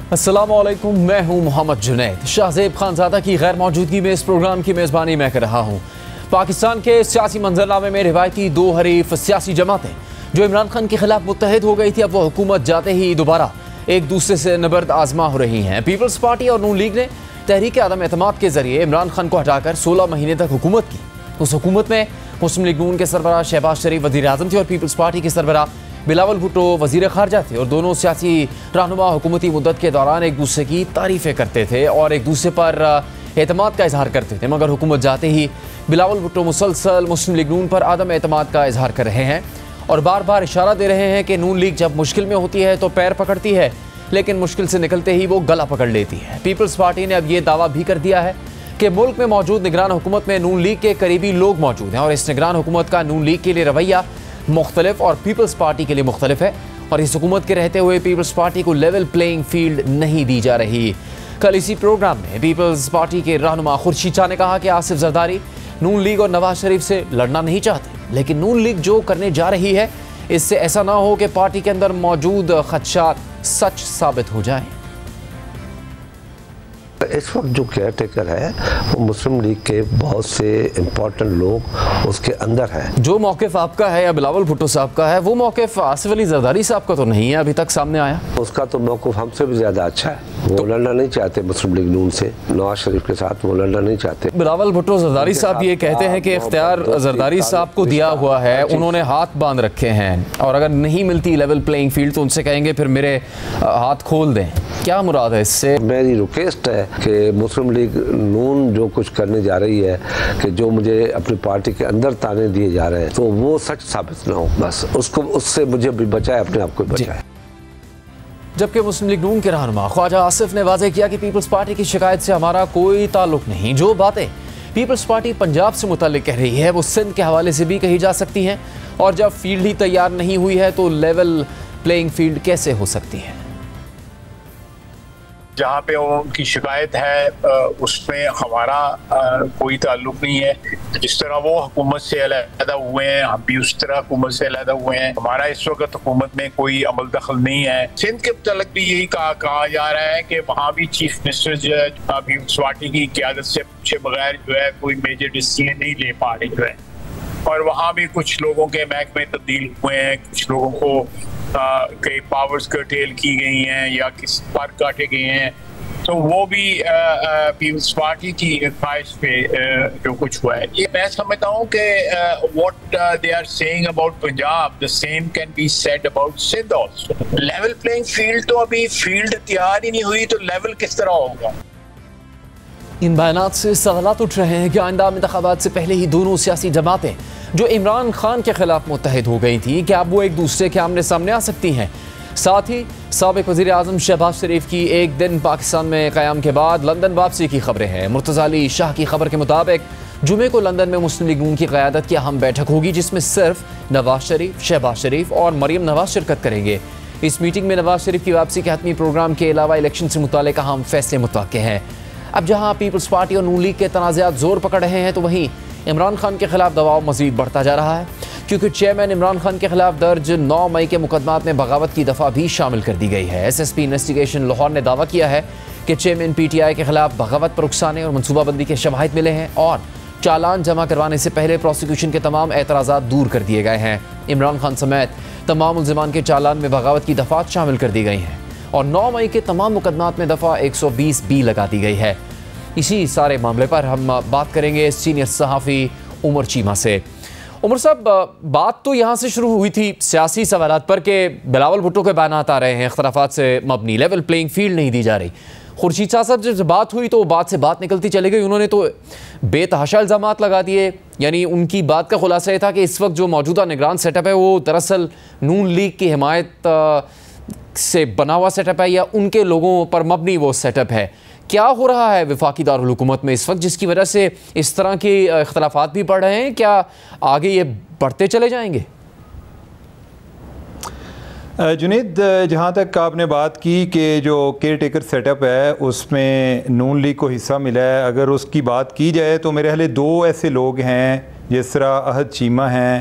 अस्सलामुअलैकुम, मैं हूं मोहम्मद जुनैद। शाहज़ेब खानज़ादा की गैर मौजूदगी में इस प्रोग्राम की मेज़बानी मैं कर रहा हूं। पाकिस्तान के सियासी मंजरनामे में रिवायती दो हरीफ सियासी जमातें जो इमरान खान के खिलाफ मुत्तहिद हो गई थी, अब वो हुकूमत जाते ही दोबारा एक दूसरे से नबर्द आजमा हो रही हैं। पीपल्स पार्टी और नून लीग ने तहरीक आदम एतमाद के जरिए इमरान खान को हटाकर 16 महीने तक हुकूमत की। उस हुकूमत में मुस्लिम लीग नून के सरबराह शहबाज शरीफ वज़ीर आज़म थे और पीपल्स पार्टी के सरबराह बिलावल भुट्टो वज़ीर ख़ारजा थे। और दोनों सियासी रहनुमा हुकूमती मुद्दत के दौरान एक दूसरे की तारीफ़ें करते थे और एक दूसरे पर एतमाद का इजहार करते थे। मगर हुकूमत जाते ही बिलावल भुट्टो मुसलसल मुस्लिम लीग नून पर आदम एतमाद का इजहार कर रहे हैं और बार बार इशारा दे रहे हैं कि नून लीग जब मुश्किल में होती है तो पैर पकड़ती है, लेकिन मुश्किल से निकलते ही वो गला पकड़ लेती है। पीपल्स पार्टी ने अब ये दावा भी कर दिया है कि मुल्क में मौजूद निगरान हुकूमत में नून लीग के करीबी लोग मौजूद हैं और इस निगरान हुकूमत का नून लीग के लिए रवैया मुख्तलिफ और पीपल्स पार्टी के लिए मुख्तलिफ है और इस हुकूमत के रहते हुए पीपल्स पार्टी को लेवल प्लेइंग फील्ड नहीं दी जा रही। कल इसी प्रोग्राम में पीपल्स पार्टी के रहनुमा खुर्शीद शाह ने कहा कि आसिफ जरदारी नून लीग और नवाज शरीफ से लड़ना नहीं चाहते, लेकिन नून लीग जो करने जा रही है इससे ऐसा ना हो कि पार्टी के अंदर मौजूद खदशात सच साबित हो जाएं। इस वक्त जो केयर टेकर है वो मुस्लिम लीग के बहुत से इम्पोर्टेंट लोग उसके अंदर हैं। जो मौक़िफ़ आपका है या बिलावल भुट्टो साहब का है, वो मौक़िफ़ आसिफ अली जरदारी साहब का तो नहीं है अभी तक सामने आया। उसका तो मौक़िफ़ हमसे भी ज़्यादा अच्छा है। वो लड़ना नहीं चाहते मुस्लिम लीग नून से, नवाज शरीफ के साथ वो लड़ना नहीं चाहते। बिलावल भुट्टो जरदारी साहब ये कहते हैं कि इख्तियार जरदारी साहब को दिया हुआ है, उन्होंने हाथ बांध रखे हैं और अगर नहीं मिलती लेवल प्लेइंग फील्ड तो उनसे कहेंगे फिर मेरे हाथ खोल दें। क्या मुराद है इससे? मेरी रिक्वेस्ट है कि मुस्लिम लीग नून जो कुछ करने जा रही है कि जो मुझे अपनी पार्टी के अंदर ताने दिए जा रहे हैं तो वो सच साबित ना हो, बस उसको उससे मुझे भी बचाए, अपने आप को बचाए। जबकि मुस्लिम लीग नून के रहनुमा ख्वाजा आसिफ ने वाज़ेह किया कि पीपल्स पार्टी की शिकायत से हमारा कोई ताल्लुक नहीं। जो बातें पीपल्स पार्टी पंजाब से मुताल्लिक कह रही है वो सिंध के हवाले से भी कही जा सकती हैं और जब फील्ड ही तैयार नहीं हुई है तो लेवल प्लेइंग फील्ड कैसे हो सकती है? जहाँ पे उनकी शिकायत है उसमें हमारा कोई ताल्लुक नहीं है। जिस तरह वो हुकूमत से अलहदा हुए हैं, हम भी उस तरह हुकूमत से अलहदा हुए हैं। हमारा इस वक्त हुकूमत में कोई अमल दखल नहीं है। सिंध के मुतालिक भी यही कहा जा रहा है कि वहाँ भी चीफ मिनिस्टर जो है अभी पार्टी की क़यादत से पूछे बगैर जो है कोई मेजर डिसीजन नहीं ले पा रही है और वहाँ भी कुछ लोगों के महकमे तब्दील हुए हैं, कुछ लोगों को कई पावर्स कर्टेल की गई हैं या किस पर काटे गए हैं, तो वो भी पीपल्स पार्टी की ख्वाहिश पे जो कुछ हुआ है। ये मैं समझता हूँ कि what they are saying about Punjab the same can be said about Sindh also. Level playing field तो अभी फील्ड तैयार ही नहीं हुई तो लेवल किस तरह होगा? इन बयानात से सवालात उठ रहे हैं कि आइंदा इंतखाबात से पहले ही दोनों सियासी जमातें जो इमरान खान के खिलाफ मुत्तहिद हो गई थी, क्या अब वो एक दूसरे के आमने सामने आ सकती हैं? साथ ही साबिक वज़ीर आज़म शहबाज शरीफ की एक दिन पाकिस्तान में क़याम के बाद लंदन वापसी की खबरें हैं। मुर्तज़ा अली शाह की खबर के मुताबिक जुमे को लंदन में मुस्लिम लीग नून की क़यादत की अहम बैठक होगी जिसमें सिर्फ नवाज शरीफ, शहबाज शरीफ और मरियम नवाज शिरकत करेंगे। इस मीटिंग में नवाज शरीफ की वापसी के हतमी प्रोग्राम के अलावा इलेक्शन से मुताल्लिक़ अहम फैसले मुतवक्के हैं। अब जहाँ पीपल्स पार्टी और नून लीग के तनाज़ात जोर पकड़ रहे हैं तो वहीं इमरान खान के खिलाफ दबाव मज़ीद बढ़ता जा रहा है, क्योंकि चेयरमैन इमरान खान के खिलाफ दर्ज 9 मई के मुकदमात में बगावत की दफ़ा भी शामिल कर दी गई है। SSP इन्वेस्टिगेशन लाहौर ने दावा किया है कि चेयरमैन PTI के खिलाफ बगावत पर उकसाने और मनसूबाबंदी के शवाहिद मिले हैं और चालान जमा करवाने से पहले प्रोसिक्यूशन के तमाम एतराज़ात दूर कर दिए गए हैं। इमरान खान समेत तमाम मुल्ज़िमान के चालान में बगावत की दफ़ात शामिल कर दी गई हैं और 9 मई के तमाम मुकदमात में दफ़ा 120B लगा दी गई है। इसी सारे मामले पर हम बात करेंगे सीनियर सहाफ़ी उमर चीमा से। उमर साहब, बात तो यहाँ से शुरू हुई थी सियासी सवालात पर कि बिलावल भुट्टो के बयानात आ रहे हैं इख्तलाफात से मबनी, लेवल प्लेइंग फील्ड नहीं दी जा रही। खुर्शीद शाह साहब जब बात हुई तो बात से बात निकलती चली गई, उन्होंने तो बेतहाशा इल्ज़ामात लगा दिए। यानी उनकी बात का खुलासा ये था कि इस वक्त जो मौजूदा निगरान सेटअप है वो दरअसल नून लीग की हिमायत से बना हुआ सेटअप है या उनके लोगों पर मबनी वो सेटअप है। क्या हो रहा है वफाकी दारुल हुकूमत में इस वक्त जिसकी वजह से इस तरह के इख्तलाफात भी बढ़ रहे हैं? क्या आगे ये बढ़ते चले जाएंगे? जुनैद, जहाँ तक आपने बात की कि जो केयर टेकर सेटअप है उसमें नून लीग को हिस्सा मिला है, अगर उसकी बात की जाए तो मेरे ख्याल 2 ऐसे लोग हैं, जिस तरह अहद चीमा हैं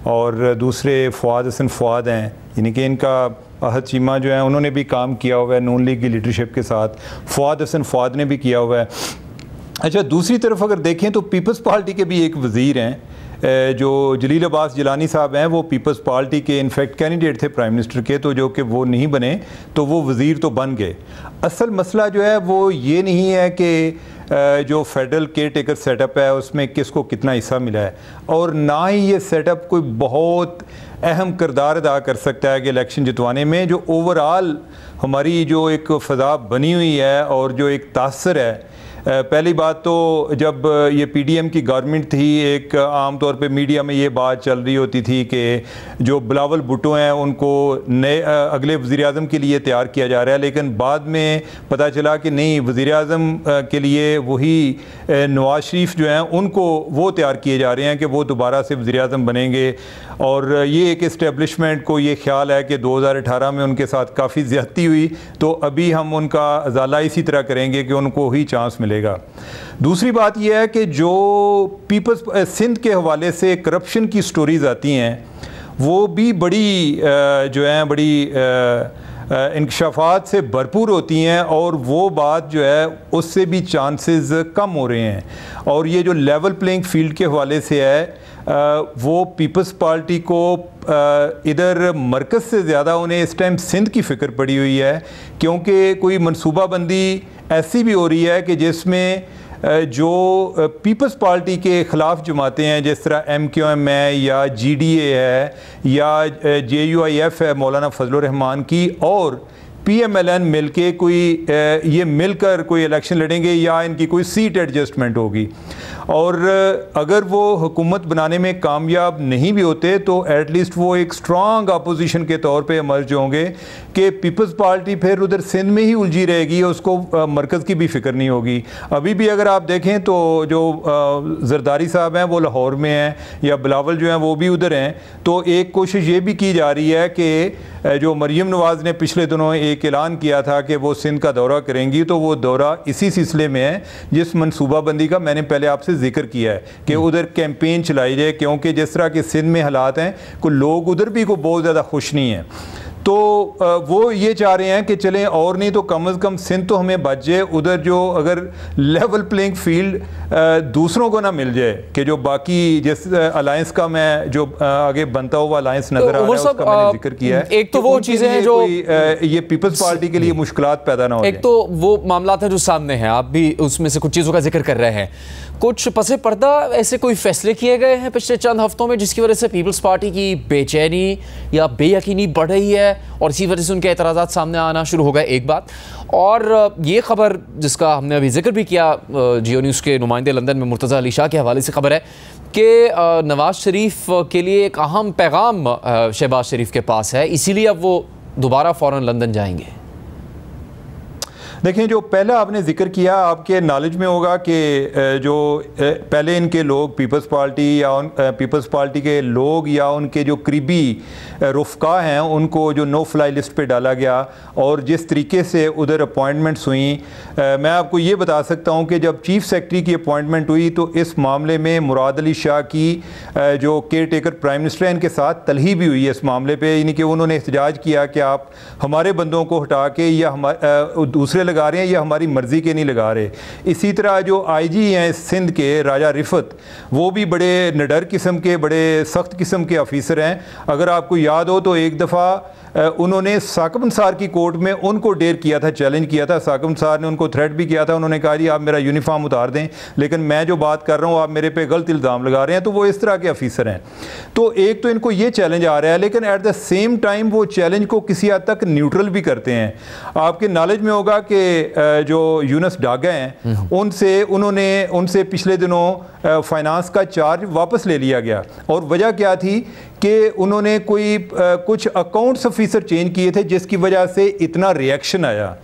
और दूसरे फ़वाद हसन फ़वाद हैं, यानी कि इनका आहत चीमा जो हैं उन्होंने भी काम किया हुआ है नून लीग की लीडरशिप के साथ, फवाद हसन फवाद ने भी किया हुआ है। अच्छा, दूसरी तरफ अगर देखें तो पीपल्स पार्टी के भी एक वज़ीर हैं जो जलील अब्बास जिलानी साहब हैं, वो पीपल्स पार्टी के इनफैक्ट कैंडिडेट थे प्राइम मिनिस्टर के, तो जो कि वो नहीं बने तो वो वज़ीर तो बन गए। असल मसला जो है वो ये नहीं है कि जो फेडरल केयर टेकर सेटअप है उसमें किसको कितना हिस्सा मिला है, और ना ही ये सेटअप कोई बहुत अहम किरदार अदा कर सकता है कि इलेक्शन जितवाने में। जो ओवरऑल हमारी जो एक फ़ज़ा बनी हुई है और जो एक तासर है, पहली बात तो जब ये पीडीएम की गवर्नमेंट थी, एक आम तौर पे मीडिया में ये बात चल रही होती थी कि जो बिलावल भुट्टो हैं उनको नए अगले वज़ीर-ए-आज़म के लिए तैयार किया जा रहा है, लेकिन बाद में पता चला कि नहीं, वज़ीर-ए-आज़म के लिए वही नवाज शरीफ जो हैं उनको वो तैयार किए जा रहे हैं कि वो दोबारा से वज़ीर-ए-आज़म बनेंगे। और ये एक इस्टेब्लिशमेंट को ये ख्याल है कि 2018 में उनके साथ काफ़ी ज़्यादती हुई, तो अभी हम उनका अजाला इसी तरह करेंगे कि उनको ही चांस मिलेगा। दूसरी बात यह है कि जो पीपल्स सिंध के हवाले से करप्शन की स्टोरीज़ आती हैं वो भी बड़ी जो हैं बड़ी इंकशाफात से भरपूर होती हैं, और वो बात जो है उससे भी चांसेस कम हो रहे हैं। और ये जो लेवल प्लेइंग फील्ड के हवाले से है वो पीपल्स पार्टी को इधर मरकज़ से ज़्यादा उन्हें इस टाइम सिंध की फ़िक्र पड़ी हुई है, क्योंकि कोई मनसूबाबंदी ऐसी भी हो रही है कि जिसमें जो पीपल्स पार्टी के ख़िलाफ़ जमातें हैं, जिस तरह MQM है या GDA है या JUIF है मौलाना फजलुर रहमान की, और PMLN मिलके कोई ये मिलकर कोई इलेक्शन लड़ेंगे या इनकी कोई सीट एडजस्टमेंट होगी। और अगर वो हुकूमत बनाने में कामयाब नहीं भी होते तो एटलीस्ट वो एक स्ट्रॉन्ग अपोजिशन के तौर पे इमर्ज होंगे कि पीपल्स पार्टी फिर उधर सिंध में ही उलझी रहेगी, उसको मरकज़ की भी फ़िक्र नहीं होगी। अभी भी अगर आप देखें तो जो जरदारी साहब हैं वो लाहौर में हैं, या बिलावल जो हैं वो भी उधर हैं, तो एक कोशिश ये भी की जा रही है कि जो मरीम नवाज़ ने पिछले दिनों एक ऐलान किया था कि वो सिंध का दौरा करेंगी, तो वो दौरा इसी सिलसिले में है जिस मनसूबाबंदी का मैंने पहले आपसे जिक्र किया है कि उधर कैंपेन चलाई जाए, क्योंकि जिस तरह के सिंध में हालात हैं कोई लोग उधर भी को बहुत ज़्यादा खुश नहीं हैं। तो वो ये चाह रहे हैं कि चलें, और नहीं तो कम अज़ कम सिंध तो हमें बच जाए, उधर जो अगर लेवल प्लेइंग फील्ड दूसरों को ना मिल जाए कि जो बाकी जिस अलायंस का मैं जो आगे बनता हुआ अलायंस नज़र आ रहा है उसका मैंने जिक्र किया है। एक तो वो चीज़ें हैं जो ये पीपल्स पार्टी के लिए मुश्किलात पैदा ना हो। एक तो वो मामला है जो सामने हैं, आप भी उसमें से कुछ चीज़ों का जिक्र कर रहे हैं। कुछ पसे पर्दा ऐसे कोई फैसले किए गए हैं पिछले चंद हफ्तों में जिसकी वजह से पीपल्स पार्टी की बेचैनी या बेयकीनी बढ़ रही है और इसी वजह से उनके एतराज़ात सामने आना शुरू हो गए, एक बात। और ये खबर जिसका हमने अभी जिक्र भी किया, जियो न्यूज़ के नुमाइंदे लंदन में मुर्तज़ा अली शाह के हवाले से खबर है कि नवाज शरीफ के लिए एक अहम पैगाम शहबाज शरीफ के पास है, इसीलिए अब वो दोबारा फ़ौरन लंदन जाएंगे। देखें, जो पहला आपने जिक्र किया, आपके नॉलेज में होगा कि जो पहले इनके लोग पीपल्स पार्टी या पीपल्स पार्टी के लोग या उनके जो करीबी रुफ़का हैं उनको जो नो फ्लाई लिस्ट पे डाला गया, और जिस तरीके से उधर अपॉइंटमेंट्स हुई, मैं आपको ये बता सकता हूँ कि जब चीफ़ सेक्रेटरी की अपॉइंटमेंट हुई तो इस मामले में मुराद अली शाह की जो केयर टेकर प्राइम मिनिस्टर हैं इनके साथ तलही भी हुई है इस मामले पर, यानी कि उन्होंने एहतजाज किया कि आप हमारे बंदों को हटा के या दूसरे लगा रहे हैं या हमारी मर्ज़ी के नहीं लगा रहे। इसी तरह जो IG हैं सिंध के राजा रिफत, वो भी बड़े निडर किस्म के, बड़े सख्त किस्म के ऑफिसर हैं। अगर आपको याद हो तो एक दफ़ा उन्होंने साकिब अंसार की कोर्ट में उनको डेयर किया था, चैलेंज किया था। साकिब अंसार ने उनको थ्रेट भी किया था, उन्होंने कहा जी आप मेरा यूनिफॉर्म उतार दें, लेकिन मैं जो बात कर रहा हूँ आप मेरे पे गलत इल्ज़ाम लगा रहे हैं। तो वो इस तरह के ऑफिसर हैं। तो एक तो इनको ये चैलेंज आ रहा है, लेकिन एट द सेम टाइम वो चैलेंज को किसी हद तक न्यूट्रल भी करते हैं। आपके नॉलेज में होगा कि जो यूनुस डागा हैं उनसे पिछले दिनों फाइनेंस का चार्ज वापस ले लिया गया, और वजह क्या थी कि उन्होंने कुछ अकाउंट्स ऑफिसर चेंज किए थे जिसकी वजह से इतना रिएक्शन आया।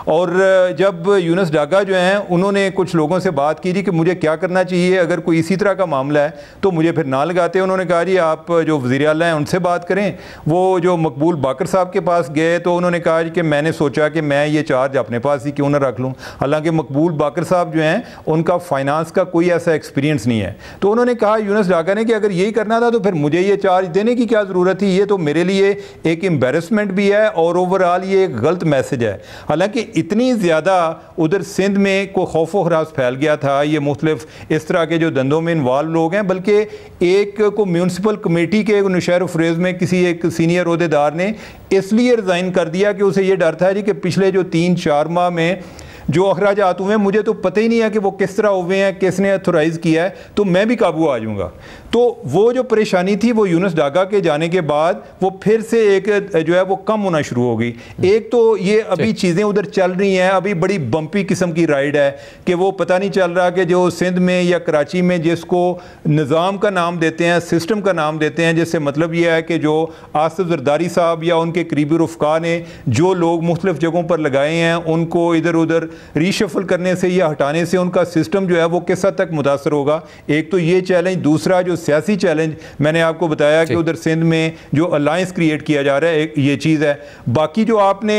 और जब यूनुस डागा जो हैं उन्होंने कुछ लोगों से बात की थी कि मुझे क्या करना चाहिए, अगर कोई इसी तरह का मामला है तो मुझे फिर ना लगाते। उन्होंने कहा जी आप जो वज़ीर आला हैं उनसे बात करें। वो जो मकबूल बाकर साहब के पास गए तो उन्होंने कहा कि मैंने सोचा कि मैं ये चार्ज अपने पास ही क्यों ना रख लूँ, हालांकि मकबूल बाकर साहब जो हैं उनका फाइनेंस का कोई ऐसा एक्सपीरियंस नहीं है। तो उन्होंने कहा यूनुस डागा ने कि अगर यही करना था तो फिर मुझे ये चार्ज देने की क्या ज़रूरत थी? ये तो मेरे लिए एक एम्बेरसमेंट भी है और ओवरऑल ये एक गलत मैसेज है। हालांकि इतनी ज़्यादा उधर सिंध में कोई खौफ व खरास फैल गया था, ये मुख्तलिफ इस तरह के जो धंधों में इन्वॉल्व लोग हैं, बल्कि एक को म्यूनसिपल कमेटी के नौशहर फ्रेज में किसी एक सीनियर अहदेदार ने इसलिए रिज़ाइन कर दिया कि उसे ये डर था जी कि पिछले जो 3-4 माह में जो अखराजात हुए हैं मुझे तो पता ही नहीं है कि वो किस तरह हुए हैं, किसने अथोराइज़ किया है, तो मैं भी काबू आ जाऊँगा। तो वो जो परेशानी थी वो यूनुस डागा के जाने के बाद वो फिर से एक जो है वो कम होना शुरू हो गई। एक तो ये अभी चीज़ें उधर चल रही हैं, अभी बड़ी बम्पी किस्म की राइड है कि वो पता नहीं चल रहा कि जो सिंध में या कराची में जिसको निज़ाम का नाम देते हैं, सिस्टम का नाम देते हैं, जिससे मतलब ये है कि जो आसिफ जरदारी साहब या उनके करीबी रुफ़का ने जो लोग मुख्तलिफ जगहों पर लगाए हैं उनको इधर उधर रीशफल करने से या हटाने से उनका सिस्टम जो है वो किस हद तक मुतासर होगा। एक तो ये चैलेंज, दूसरा जो सियासी चैलेंज मैंने आपको बताया कि उधर सिंध में जो अलायंस क्रिएट किया जा रहा है, ये चीज़ है। बाकी जो आपने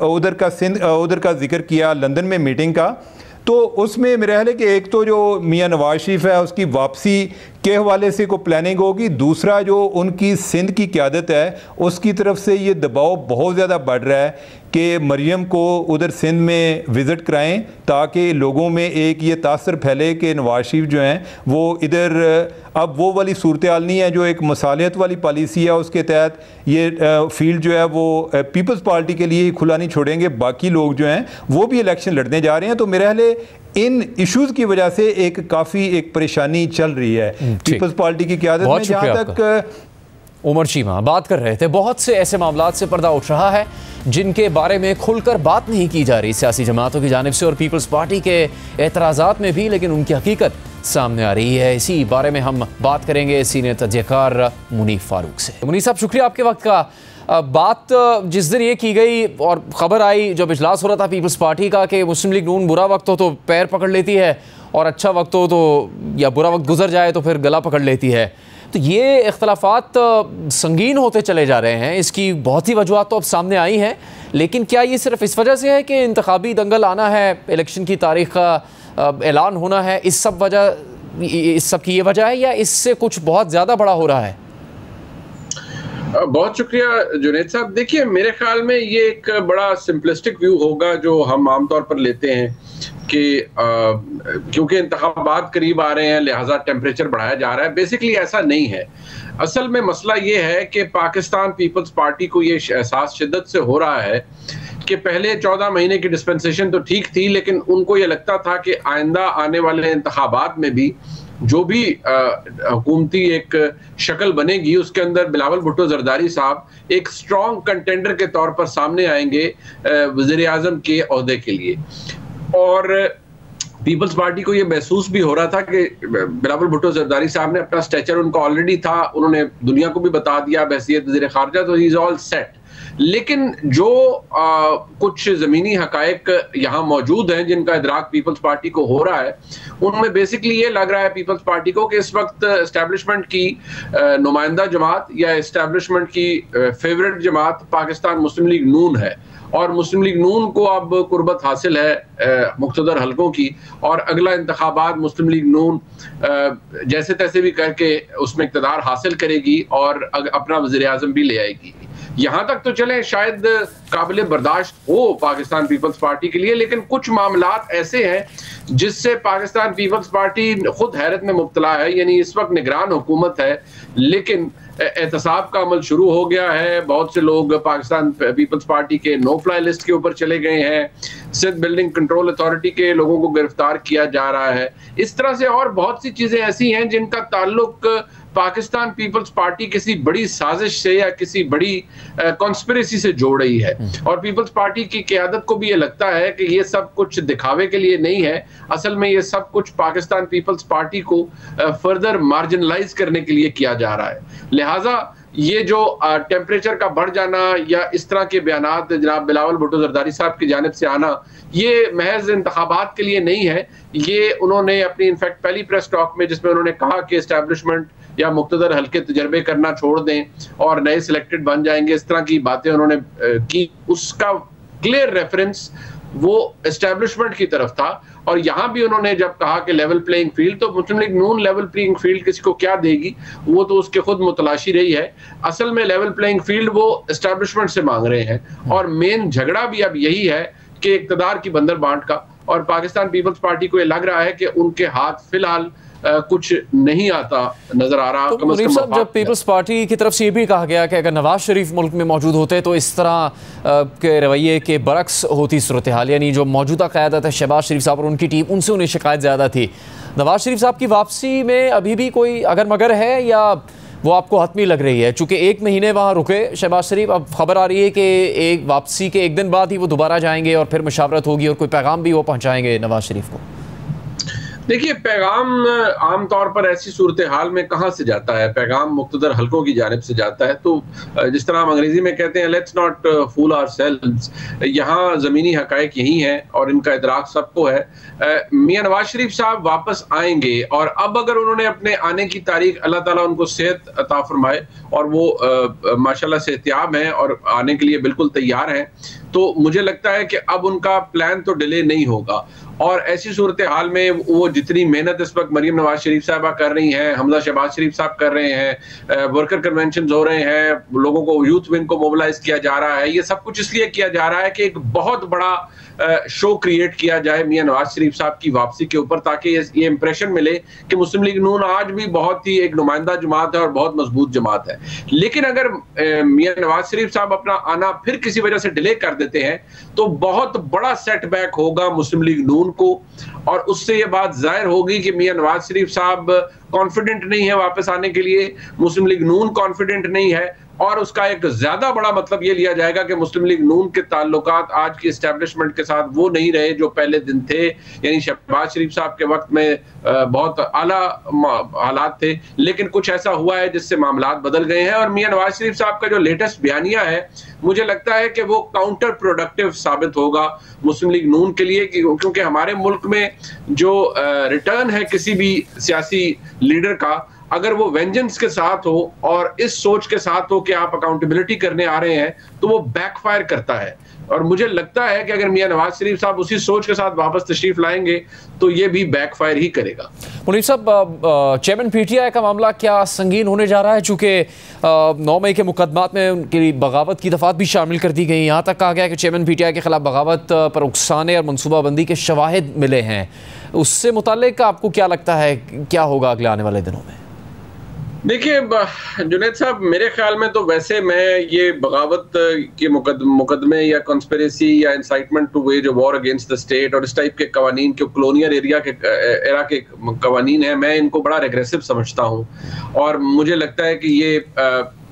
उधर का जिक्र किया लंदन में मीटिंग का, तो उसमें मेरा ख्याल है कि एक तो जो मियां नवाज शरीफ है उसकी वापसी के हवाले से को प्लानिंग होगी, दूसरा जो उनकी सिंध की क़यादत है उसकी तरफ से ये दबाव बहुत ज़्यादा बढ़ रहा है कि मरियम को उधर सिंध में विज़िट कराएं ताकि लोगों में एक ये तासर फैले कि नवाज शरीफ जो हैं वो इधर अब वो वाली सूरत हाल नहीं है जो एक मसालियत वाली पॉलिसी है उसके तहत ये फील्ड जो है वो पीपल्स पार्टी के लिए ही खुला नहीं छोड़ेंगे, बाकी लोग जो हैं वो भी इलेक्शन लड़ने जा रहे हैं। तो मेरे ख्याल इन इश्यूज़ की वजह से एक काफ़ी एक परेशानी चल रही है पीपल्स पार्टी की क़यादत में। जहाँ तक उमर चीमा बात कर रहे थे, बहुत से ऐसे मामलात से पर्दा उठ रहा है जिनके बारे में खुलकर बात नहीं की जा रही सियासी जमातों की जानिब से और पीपल्स पार्टी के एतराज़ात में भी, लेकिन उनकी हकीकत सामने आ रही है। इसी बारे में हम बात करेंगे सीनियर तजज़ियाकार मुनीफ फारूक से। मुनीफ साहब, शुक्रिया आपके वक्त का। बात जिस दिन ये की गई और ख़बर आई जब इजलास हो रहा था पीपल्स पार्टी का कि मुस्लिम लीग नून बुरा वक्त हो तो पैर पकड़ लेती है और अच्छा वक्त हो तो या बुरा वक्त गुजर जाए तो फिर गला पकड़ लेती है, तो ये इख्तलाफात संगीन होते चले जा रहे हैं। इसकी बहुत ही वजूहत तो अब सामने आई हैं, लेकिन क्या ये सिर्फ इस वजह से है कि इंतखाबी दंगल आना है, इलेक्शन की तारीख का ऐलान होना है, इस सब की ये वजह है, या इससे कुछ बहुत ज़्यादा बड़ा हो रहा है? बहुत शुक्रिया जुनैद साहब। देखिए, मेरे ख्याल में ये एक बड़ा सिंपलिस्टिक व्यू होगा जो हम आमतौर पर लेते हैं कि क्योंकि इंतखाबात करीब आ रहे हैं लिहाजा टेम्परेचर बढ़ाया जा रहा है। बेसिकली ऐसा नहीं है। असल में मसला ये है कि पाकिस्तान पीपल्स पार्टी को ये एहसास शिद्दत से हो रहा है कि पहले 14 महीने की डिस्पेंसेशन तो ठीक थी, लेकिन उनको ये लगता था कि आइंदा आने वाले इंतखाबात में भी जो भी हुकूमती एक शक्ल बनेगी उसके अंदर बिलावल भुट्टो जरदारी साहब एक स्ट्रॉन्ग कंटेंडर के तौर पर सामने आएंगे वज़ीर आज़म के ओहदे के लिए। और पीपल्स पार्टी को ये महसूस भी हो रहा था कि बिलावल भुट्टो जरदारी साहब ने अपना स्टेचर उनको ऑलरेडी था, उन्होंने दुनिया को भी बता दिया बहैसियत वज़ीर ख़ारजा, तो ही इज़ ऑल सेट। लेकिन जो कुछ ज़मीनी हकायक यहाँ मौजूद हैं जिनका इदराक पीपल्स पार्टी को हो रहा है, उनमें बेसिकली ये लग रहा है पीपल्स पार्टी को कि इस वक्त एस्टेब्लिशमेंट की नुमाइंदा जमात या एस्टेब्लिशमेंट की फेवरेट जमात पाकिस्तान मुस्लिम लीग नून है, और मुस्लिम लीग नून को अब कुर्बत हासिल है मुख्तदर हलकों की, और अगला इंतखाबात मुस्लिम लीग नून जैसे तैसे भी करके उसमें इक़्तिदार हासिल करेगी और अपना वज़ीर आज़म भी ले आएगी। यहाँ तक तो चले शायद काबिल बर्दाश्त हो पाकिस्तान पीपल्स पार्टी के लिए, लेकिन कुछ मामलात ऐसे हैं जिससे पाकिस्तान पीपल्स पार्टी खुद हैरत में मुब्तला है। यानी इस वक्त निगरान हुकूमत है, लेकिन एहतसाब का अमल शुरू हो गया है। बहुत से लोग पाकिस्तान पीपल्स पार्टी के नो फ्लाई लिस्ट के ऊपर चले गए हैं। सिंध बिल्डिंग कंट्रोल अथॉरिटी के लोगों को गिरफ्तार किया जा रहा है। इस तरह से और बहुत सी चीजें ऐसी हैं जिनका ताल्लुक पाकिस्तान पीपल्स पार्टी किसी बड़ी साजिश से या किसी बड़ी कॉन्स्पिरेसी से जोड़ रही है। और पीपल्स पार्टी की क़यादत को भी ये लगता है कि ये सब कुछ दिखावे के लिए नहीं है, असल में ये सब कुछ पाकिस्तान पीपल्स पार्टी को फर्दर मार्जिनलाइज करने के लिए किया जा रहा है। लिहाजा ये जो टेम्परेचर का बढ़ जाना या इस तरह के बयानात जनाब बिलावल भुट्टो जरदारी साहब की जानिब से आना, ये महज इंतखाबात के लिए नहीं है। ये उन्होंने अपनी इनफैक्ट पहली प्रेस टॉक में जिसमें उन्होंने कहा कि एस्टैब्लिशमेंट या मुख्तदर हल्के तजर्बे करना छोड़ दें और नए सिलेक्टेड बन जाएंगे, इस तरह की बातें उन्होंने की, उसका क्लियर रेफरेंस वो एस्टेब्लिशमेंट की तरफ था। और यहाँ भी उन्होंने जब कहा कि लेवल प्लेइंग फील्ड, तो मुस्लिम लीग नून लेवल प्लेइंग फील्ड किसी को क्या देगी, वो तो उसके खुद मुतलाशी रही है। असल में लेवल प्लेइंग फील्ड वो एस्टेब्लिशमेंट से मांग रहे हैं और मेन झगड़ा भी अब यही है कि इक़्तिदार की बंदर बांट का। और पाकिस्तान पीपल्स पार्टी को ये लग रहा है कि उनके हाथ फिलहाल कुछ नहीं आता नजर आ रहा। तो मुनीफ साहब, जब पीपल्स पार्टी की तरफ से ये भी कहा गया कि अगर नवाज शरीफ मुल्क में मौजूद होते तो इस तरह के रवैये के बरक्स होती सूरत हाल, यानी जो मौजूदा क़यादत है शहबाज शरीफ साहब और उनकी टीम, उनसे उन्हें शिकायत ज़्यादा थी। नवाज शरीफ साहब की वापसी में अभी भी कोई अगर मगर है या वो आपको हतमी लग रही है? चूँकि 1 महीने वहाँ रुके शहबाज शरीफ, अब खबर आ रही है कि एक वापसी के 1 दिन बाद ही वो दोबारा जाएंगे और फिर मुशावरत होगी और कोई पैगाम भी वो पहुँचाएंगे नवाज शरीफ को। देखिए, पैगाम आमतौर पर ऐसी सूरत हाल में कहाँ से जाता है? पैगाम मुख्तदर हलकों की जानिब से जाता है। तो जिस तरह हम अंग्रेजी में कहते हैं लेट्स नॉट फूल आवरसेल्व्स, यहाँ ज़मीनी हकायक यही हैं और इनका इदराक सबको है। मियां नवाज शरीफ साहब वापस आएंगे और अब अगर उन्होंने अपने आने की तारीख, अल्लाह ताला उनको सेहत अता फरमाए और वो माशाल्लाह सेहतियाब हैं और आने के लिए बिल्कुल तैयार हैं, तो मुझे लगता है कि अब उनका प्लान तो डिले नहीं होगा। और ऐसी सूरत हाल में वो जितनी मेहनत इस वक्त मरीम नवाज शरीफ साहबा कर रही हैं, हमजा शहबाज शरीफ साहब कर रहे हैं, वर्कर कन्वेंशन हो रहे हैं, लोगों को, यूथ विंग को मोबिलाइज किया जा रहा है, ये सब कुछ इसलिए किया जा रहा है कि एक बहुत बड़ा शो क्रिएट किया जाए मियां नवाज शरीफ साहब की वापसी के ऊपर, ताकि ये इंप्रेशन मिले कि मुस्लिम लीग नून आज भी बहुत ही एक नुमाइंदा जमात है और बहुत मजबूत जमात है। लेकिन अगर मियां नवाज शरीफ साहब अपना आना फिर किसी वजह से डिले कर देते हैं तो बहुत बड़ा सेटबैक होगा मुस्लिम लीग नून को, और उससे ये बात जाहिर होगी कि मियां नवाज शरीफ साहब कॉन्फिडेंट नहीं है वापस आने के लिए, मुस्लिम लीग नून कॉन्फिडेंट नहीं है, और उसका एक ज्यादा बड़ा मतलब ये लिया जाएगा कि मुस्लिम लीग नून के ताल्लुकात आज की एस्टेब्लिशमेंट के साथ वो नहीं रहे जो पहले दिन थे। यानी शहबाज शरीफ साहब के वक्त में बहुत आला हालात थे, लेकिन कुछ ऐसा हुआ है जिससे मामलात बदल गए हैं। और मियां नवाज शरीफ साहब का जो लेटेस्ट बयानिया है, मुझे लगता है कि वो काउंटर प्रोडक्टिव साबित होगा मुस्लिम लीग नून के लिए, क्योंकि हमारे मुल्क में जो रिटर्न है किसी भी सियासी लीडर का, अगर वो वेंजेंस के साथ हो और इस सोच के साथ हो कि आप अकाउंटेबिलिटी करने आ रहे हैं, तो वो बैकफायर करता है। और मुझे लगता है कि अगर मियां नवाज शरीफ साहब उसी सोच के साथ वापस तशरीफ लाएंगे तो ये भी बैकफायर ही करेगा। मुनीफ साहब, चेयरमैन पीटीआई का मामला क्या संगीन होने जा रहा है? चूँकि 9 मई के मुकदमात में उनकी बगावत की दफात भी शामिल कर दी गई। यहाँ तक कहा गया कि चेयरमैन पीटीआई के खिलाफ बगावत पर उकसाने और मनसूबाबंदी के शवाहिद मिले हैं। उससे मुताल्लिक आपको क्या लगता है क्या होगा अगले आने वाले दिनों में? देखिए जुनैद साहब, मेरे ख्याल में तो वैसे मैं ये बगावत के मुकदमे या कॉन्स्पिरेसी या incitement to wage war against the state और इस टाइप के कवानीन जो कॉलोनियल एरा के कवानीन है, मैं इनको बड़ा रेग्रेसिव समझता हूँ और मुझे लगता है कि ये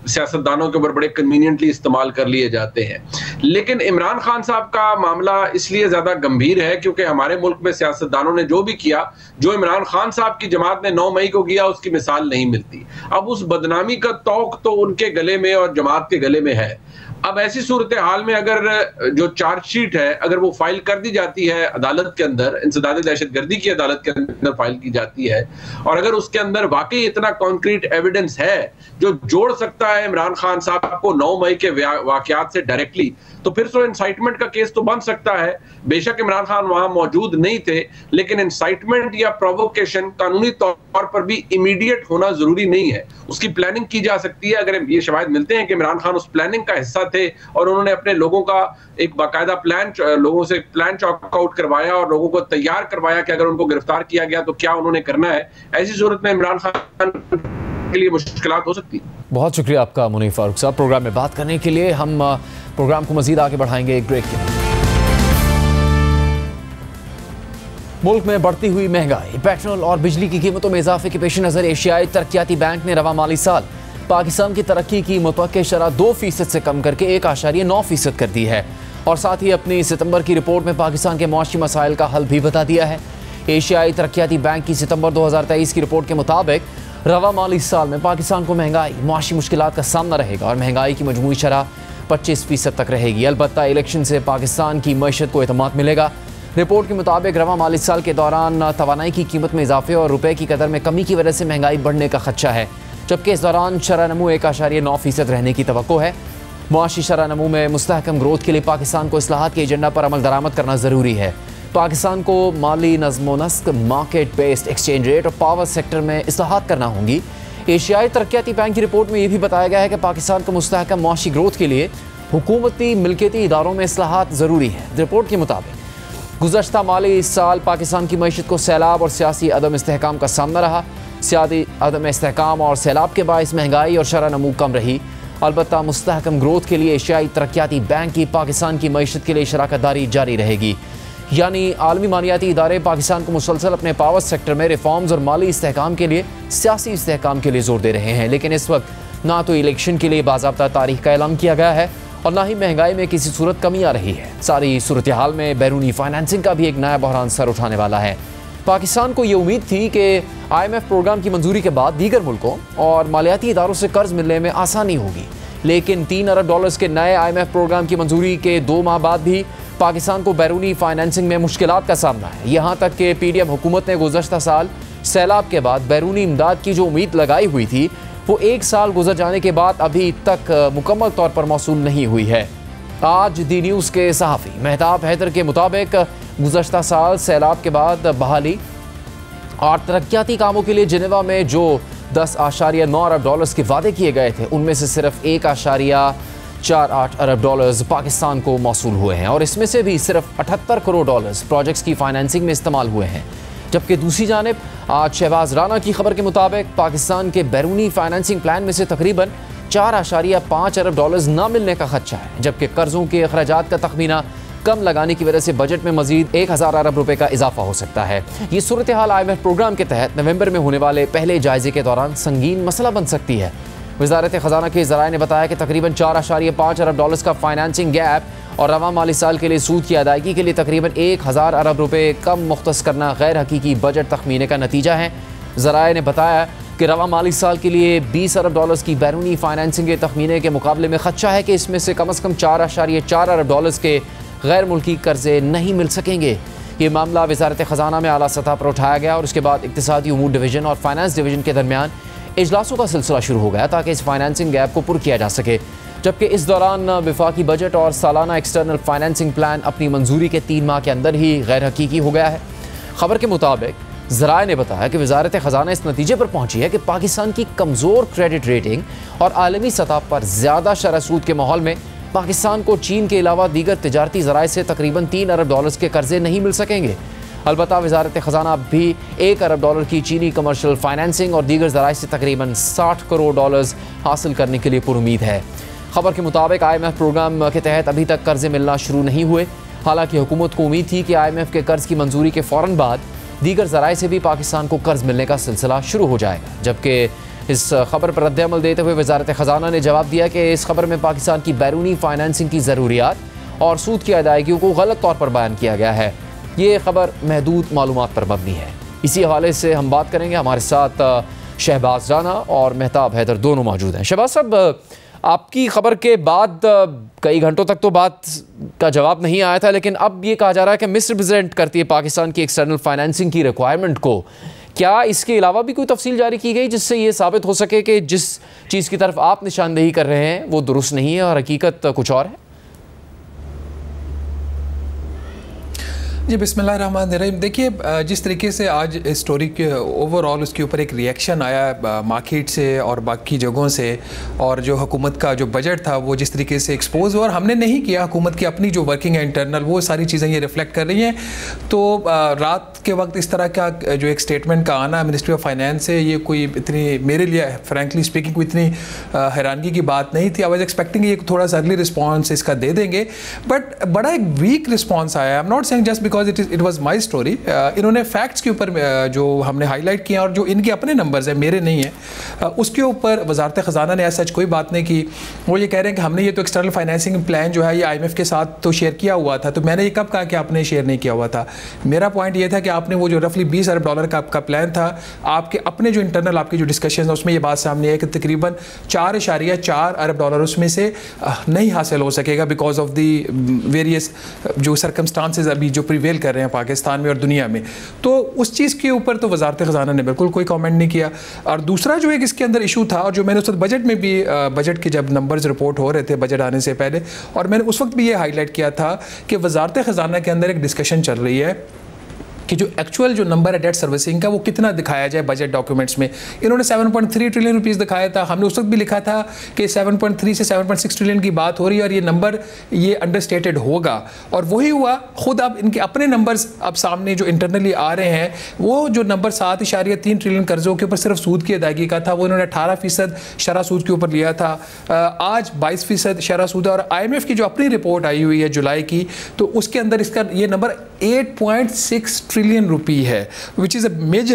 सियासतदानों के ऊपर बड़े कन्वीनियंटली इस्तेमाल कर लिए जाते हैं। लेकिन इमरान खान साहब का मामला इसलिए ज्यादा गंभीर है क्योंकि हमारे मुल्क में सियासतदानों ने जो भी किया, जो इमरान खान साहब की जमात ने 9 मई को किया, उसकी मिसाल नहीं मिलती। अब उस बदनामी का तौक तो उनके गले में और जमात के गले में है। अब ऐसी सूरत हाल में अगर जो चार्जशीट है अगर वो फाइल कर दी जाती है अदालत के अंदर, इंसदाद दहशतगर्दी की अदालत के अंदर फाइल की जाती है, और अगर उसके अंदर वाकई इतना कॉन्क्रीट एविडेंस है जो जोड़ सकता है इमरान खान साहब को 9 मई के वाकयात से डायरेक्टली, तो फिर तो इंसाइटमेंट का केस तो बन सकता है। बेशक इमरान खान वहां मौजूद नहीं थे, लेकिन इंसाइटमेंट या प्रोवोकेशन कानूनी तौर पर भी इमीडिएट होना जरूरी नहीं है, उसकी प्लानिंग की जा सकती है। अगर ये शवाहिद मिलते हैं कि इमरान खान उस प्लानिंग का हिस्सा थे और उन्होंने अपने लोगों का एक बाकायदा प्लान, लोगों से प्लान चॉकआउट करवाया और लोगों को तैयार करवाया कि अगर उनको गिरफ्तार किया गया तो क्या उन्होंने करना है, ऐसी सूरत में इमरान खान के लिए मुश्किलात हो सकती है। बहुत शुक्रिया आपका मुनीफ फारूक साहब प्रोग्राम में बात करने के लिए। हम प्रोग्राम को मजीद आगे बढ़ाएंगे एक ब्रेक के बाद। मुल्क में बढ़ती हुई महंगाई, पेट्रोल और बिजली की कीमतों में इजाफे के पेश नज़र एशियाई तरक्याती बैंक ने रवा माली साल पाकिस्तान की तरक्की की मुतवक्किल शरह 2% से कम करके 1.9% कर दी है और साथ ही अपनी सितंबर की रिपोर्ट में पाकिस्तान के मुआशी मसाइल का हल भी बता दिया है। एशियाई तरक्याती बैंक की सितंबर 2023 की रिपोर्ट के मुताबिक रवा माली साल में पाकिस्तान को महंगाई, मुआशी मुश्किलात का सामना रहेगा और महंगाई की मजमूई शरह 25% तक रहेगी। अलबत्ता इलेक्शन से पाकिस्तान की मईशत को एतमाद मिलेगा। रिपोर्ट के मुताबिक रवा माली साल के दौरान तवानाई की कीमत में इजाफे और रुपए की कदर में कमी की वजह से महंगाई बढ़ने का खदशा है, जबकि इस दौरान शरह नमू 1.9% रहने की तवक्को है। मुआशी शरह नमू में मुस्तहकम ग्रोथ के लिए पाकिस्तान को इस्लाहात के एजेंडा पर अमल दरामद करना ज़रूरी है। पाकिस्तान को माली नज़्म नस्क, मार्केट बेस्ड एक्सचेंज रेट और पावर सेक्टर में इस्लाहात करना होंगी। एशियाई तरक्याती बैंक की रिपोर्ट में यह भी बताया गया है कि पाकिस्तान को मुस्तहकम मुआशी ग्रोथ के लिए हुकूमती मिल्कियती इदारों में इस्लाहात ज़रूरी है। रिपोर्ट के मुताबिक गुज़श्ता माली साल पाकिस्तान की मईशत को सैलाब और सियासी अदम इस्तेहकाम का सामना रहा। सियासी अदम इस्तेहकाम और सैलाब के बायस महंगाई और शरह नमू कम रही। अलबत्ता मुस्तहकम ग्रोथ के लिए एशियाई तरक्याती बैंक की पाकिस्तान की मईशत के लिए शराकत दारी जारी रहेगी। यानी आलमी मालियाती इदारे पाकिस्तान को मुसलसल अपने पावर सेक्टर में रिफॉर्म्स और माली इस्तेहकाम के लिए, सियासी इस्तेहकाम के लिए जोर दे रहे हैं। लेकिन इस वक्त ना तो इलेक्शन के लिए बाज़ाब्ता तारीख का ऐलान किया गया है और ना ही महंगाई में किसी सूरत कमी आ रही है। सारी सूरत हाल में बैरूनी फाइनेंसिंग का भी एक नया बहरान सर उठाने वाला है। पाकिस्तान को ये उम्मीद थी कि IMF प्रोग्राम की मंजूरी के बाद दीगर मुल्कों और मालियाती इदारों से कर्ज मिलने में आसानी होगी, लेकिन $3 अरब के नए IMF प्रोग्राम की मंजूरी के 2 माह बाद भी पाकिस्तान को बैरूनी फाइनेंसिंग में मुश्किलात का सामना है। यहाँ तक कि PDM हुकूमत ने गुज़श्ता साल सैलाब के बाद बैरूनी इमदाद की जो उम्मीद लगाई हुई थी वो 1 साल गुजर जाने के बाद अभी तक मुकम्मल तौर पर मौसूल नहीं हुई है। आज दी न्यूज़ के सहाफ़ी मेहताब हैदर के मुताबिक गुज़श्ता साल सैलाब के बाद बहाली और तरक्याती कामों के लिए जिनेवा में जो $10.9 अरब के वादे किए गए थे उनमें से सिर्फ $1.48 अरब पाकिस्तान को मौसूल हुए हैं और इसमें से भी सिर्फ $78 करोड़ प्रोजेक्ट्स की फाइनेंसिंग में इस्तेमाल हुए हैं। जबकि दूसरी जानिब आज शहबाज राना की खबर के मुताबिक पाकिस्तान के बैरूनी फाइनेंसिंग प्लान में से तकरीबन $4.5 अरब ना मिलने का खदशा है, जबकि कर्जों के अखराजात का तखमीना कम लगाने की वजह से बजट में मजीद 1000 अरब रुपए का इजाफा हो सकता है। ये सूरत हाल IMF प्रोग्राम के तहत नवंबर में होने वाले पहले जायजे के दौरान संगीन मसला बन सकती है। वज़ारत ख़ज़ाना के ज़राए ने बताया कि तकरीबन $4.5 अरब का फाइनेंसिंग गैप और रवा माली साल के लिए सूद की अदायगी के लिए तकरीबन 1000 अरब रुपए कम मुख्तस करना गैर हकीकी बजट तखमीने का नतीजा है। ज़राए ने बताया कि रवा माली साल के लिए $20 अरब की बैरूनी फाइनेंसिंग के तखमीने के मुकाबले में खदशा है कि इसमें से कम $4.4 अरब के गैर मुल्की कर्जे नहीं मिल सकेंगे। ये मामला वज़ारत ख़ज़ाना में आला सतह पर उठाया गया और उसके बाद इक़्तिसादी उमूर डिवीज़न और फाइनेंस डिवीज़न के दरमियान इजलासों का सिलसिला शुरू हो गया ताकि इस फाइनेंसिंग गैप को पुर किया जा सके। जबकि इस दौरान वफाकी बजट और सालाना एक्सटर्नल फाइनेंसिंग प्लान अपनी मंजूरी के 3 माह के अंदर ही गैर हकीकी हो गया है। खबर के मुताबिक ज़राए ने बताया कि वज़ारत ख़ज़ाना इस नतीजे पर पहुंची है कि पाकिस्तान की कमज़ोर क्रेडिट रेटिंग और आलमी सतह पर ज़्यादा शरह सूद के माहौल में पाकिस्तान को चीन के अलावा दीगर तिजारती ज़राए से तकरीबन $3 अरब के कर्जे नहीं मिल सकेंगे। अलबत्ता वज़ारत ख़ज़ाना भी $1 अरब की चीनी कमर्शियल फाइनेंसिंग और दीगर ज़राए से तकरीबन $60 करोड़ हासिल करने के लिए पुरुमीद है। खबर के मुताबिक IMF प्रोग्राम के तहत अभी तक कर्जे मिलना शुरू नहीं हुए। हालांकि हुकूमत को उम्मीद थी कि IMF के कर्ज की मंजूरी के फ़ौरन बाद दीगर ज़राए से भी पाकिस्तान को कर्ज मिलने का सिलसिला शुरू हो जाएगा। जबकि इस खबर पर रद्द-ए-अमल देते हुए वज़ारत ख़ज़ाना ने जवाब दिया कि इस खबर में पाकिस्तान की बैरूनी फाइनेंसिंग की ज़रूरियात और सूद की अदायगियों को गलत तौर पर बयान किया गया है। ये खबर महदूद मालूमात पर मबनी है। इसी हवाले से हम बात करेंगे। हमारे साथ शहबाज राना और मेहताब हैदर दोनों मौजूद हैं। शहबाज साहब, आपकी खबर के बाद कई घंटों तक तो बात का जवाब नहीं आया था, लेकिन अब ये कहा जा रहा है कि मिसरिप्रेजेंट करती है पाकिस्तान की एक्सटर्नल फाइनेंसिंग की रिक्वायरमेंट को। क्या इसके अलावा भी कोई तफसील जारी की गई जिससे ये साबित हो सके कि जिस चीज़ की तरफ आप निशानदेही कर रहे हैं वो दुरुस्त नहीं है और हकीकत कुछ और है? जी बिस्मिल्लाहिर्रहमानिर्रहीम। देखिए, जिस तरीके से आज इस स्टोरी के ओवरऑल उसके ऊपर एक रिएक्शन आया मार्केट से और बाकी जगहों से, और जो हुकूमत का जो बजट था वो जिस तरीके से एक्सपोज हुआ, और हमने नहीं किया, हुकूमत की अपनी जो वर्किंग है इंटरनल, वो सारी चीज़ें ये रिफ्लेक्ट कर रही हैं। तो रात के वक्त इस तरह का जो एक स्टेटमेंट का आना मिनिस्ट्री ऑफ फाइनेंस से, ये कोई इतनी मेरे लिए फ्रेंकली स्पीकिंग कोई इतनी हैरानगी की बात नहीं थी। आई वाज एक्सपेक्टिंग ये थोड़ा सा अर्ली रिस्पॉन्स इसका दे देंगे, बट बड़ा एक वीक रिस्पॉन्स आया। I am not saying just because it was my story. इन्होंने फैक्ट्स के ऊपर जो हमने हाईलाइट किया और जो इनके अपने नंबर्स हैं, मेरे नहीं है, उसके ऊपर वजारत ख़ज़ाना ने ऐसा कोई बात नहीं की। वो ये कह रहे हैं कि हमने ये तो एक्सटर्नल फाइनेंसिंग प्लान जो है ये IMF के साथ तो शेयर किया हुआ था। तो मैंने ये कब कहा कि आपने शेयर नहीं किया हुआ था? मेरा पॉइंट ये था कि आपने वो जो रफली $20 अरब का आपका प्लान था, आपके अपने जो इंटरनल आपकी जो डिस्कशन है उसमें ये बात सामने आई कि तकरीबन $4.4 अरब उसमें से नहीं हासिल हो सकेगा बिकॉज ऑफ दी वेरियस जो सर्कमस्टांसेस अभी जो प्रिवेल कर रहे हैं पाकिस्तान में और दुनिया में। तो उस चीज़ के ऊपर तो वजारत ख़जाना ने बिल्कुल कोई कमेंट नहीं किया। और दूसरा जो एक इसके अंदर इशू था, और जो मैंने उस वक्त बजट में भी, बजट के जब नंबर्स रिपोर्ट हो रहे थे बजट आने से पहले, और मैंने उस वक्त भी ये हाईलाइट किया था कि वजारत ख़जाना के अंदर एक डिस्कशन चल रही है कि जो एक्चुअल जो नंबर है डेट सर्विसिंग का वो कितना दिखाया जाए बजट डॉक्यूमेंट्स में। इन्होंने 7.3 ट्रिलियन रुपीस दिखाया था, हमने उस वक्त भी लिखा था कि 7.3 से 7.6 ट्रिलियन की बात हो रही है और ये नंबर ये अंडरस्टेटेड होगा, और वही हुआ। खुद अब इनके अपने नंबर्स अब सामने जो इंटरनली आ रहे हैं, वो जो नंबर 7.3 ट्रिलियन कर्जों के ऊपर सिर्फ सूद की अदायगी का था, वो इन्होंने 18% शरह सूद के ऊपर लिया था। आज 22% शरह सूद है। और IMF की जो अपनी रिपोर्ट आई हुई है जुलाई की, तो उसके अंदर इसका ये नंबर 8.6 ट्रिलियन रुपी है, which is a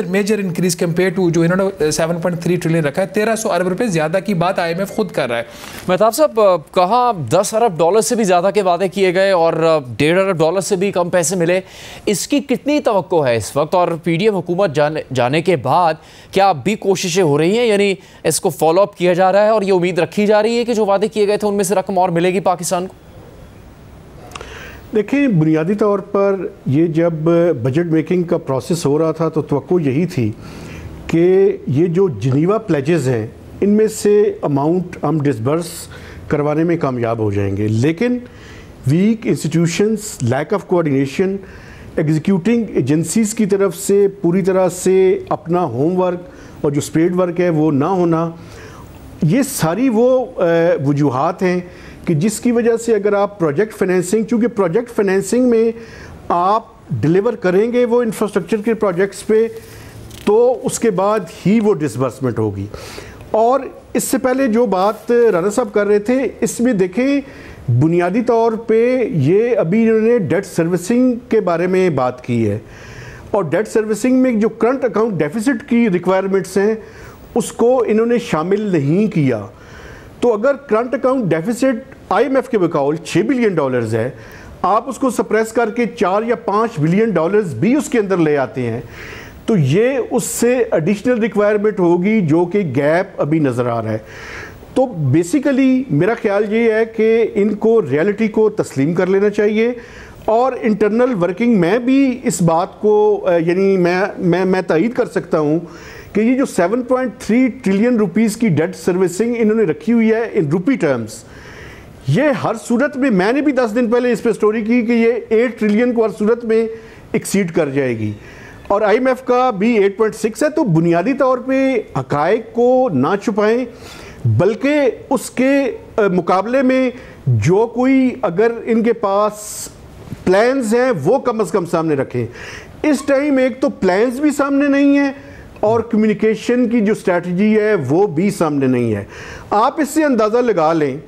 major increase compare to जो इन्होंने 7.3 ट्रिलियन रखा है। 1300 अरब रुपए ज़्यादा की बात IMF खुद कर रहा है। मेहताब साहब, कहा 10 अरब डॉलर से भी ज़्यादा के वादे किए गए और 1.5 अरब डॉलर से भी कम पैसे मिले। इसकी कितनी तवक्को है इस वक्त, और PDM हुकूमत जाने के बाद क्या अब भी कोशिशें हो रही हैं, यानी इसको फॉलो अप किया जा रहा है और ये उम्मीद रखी जा रही है कि जो वादे किए गए थे उनमें से रकम और मिलेगी पाकिस्तान को? देखिए, बुनियादी तौर पर ये जब बजट मेकिंग का प्रोसेस हो रहा था तो तवक्को यही थी कि ये जो जिनीवा प्लेजेस हैं इनमें से अमाउंट हम डिसबर्स करवाने में कामयाब हो जाएंगे, लेकिन weak institutions, lack of coordination, executing agencies की तरफ से पूरी तरह से अपना होमवर्क और जो स्पेड वर्क है वो ना होना, ये सारी वो वजूहात हैं कि जिसकी वजह से अगर आप प्रोजेक्ट फाइनेंसिंग, चूँकि प्रोजेक्ट फाइनेंसिंग में आप डिलीवर करेंगे वो इंफ्रास्ट्रक्चर के प्रोजेक्ट्स पे, तो उसके बाद ही वो डिसबर्समेंट होगी। और इससे पहले जो बात राना साहब कर रहे थे, इसमें देखें बुनियादी तौर पे ये अभी इन्होंने डेट सर्विसिंग के बारे में बात की है, और डेट सर्विसिंग में जो करंट अकाउंट डेफिसिट की रिक्वायरमेंट्स हैं उसको इन्होंने शामिल नहीं किया। तो अगर करंट अकाउंट डेफिसिट IMF के मुकाबले 6 बिलियन डॉलर्स है, आप उसको सप्रेस करके 4 या 5 बिलियन डॉलर्स भी उसके अंदर ले आते हैं, तो ये उससे एडिशनल रिक्वायरमेंट होगी जो कि गैप अभी नज़र आ रहा है। तो बेसिकली मेरा ख्याल ये है कि इनको रियलिटी को तस्लीम कर लेना चाहिए, और इंटरनल वर्किंग में भी इस बात को यानी मैं तायद कर सकता हूँ कि ये जो 7.3 ट्रिलियन रुपीस की डेट सर्विसिंग इन्होंने रखी हुई है इन रुपी टर्म्स, ये हर सूरत में, मैंने भी 10 दिन पहले इस पर स्टोरी की कि ये 8 ट्रिलियन को हर सूरत में एक्सीड कर जाएगी, और IMF का भी 8.6 है। तो बुनियादी तौर पे हकायक को ना छुपाएं, बल्कि उसके मुकाबले में जो कोई अगर इनके पास प्लान्स हैं वो कम से कम सामने रखें। इस टाइम एक तो प्लान्स भी सामने नहीं है और कम्युनिकेशन की जो स्ट्रैटेजी है वो भी सामने नहीं है। आप इससे अंदाज़ा लगा लें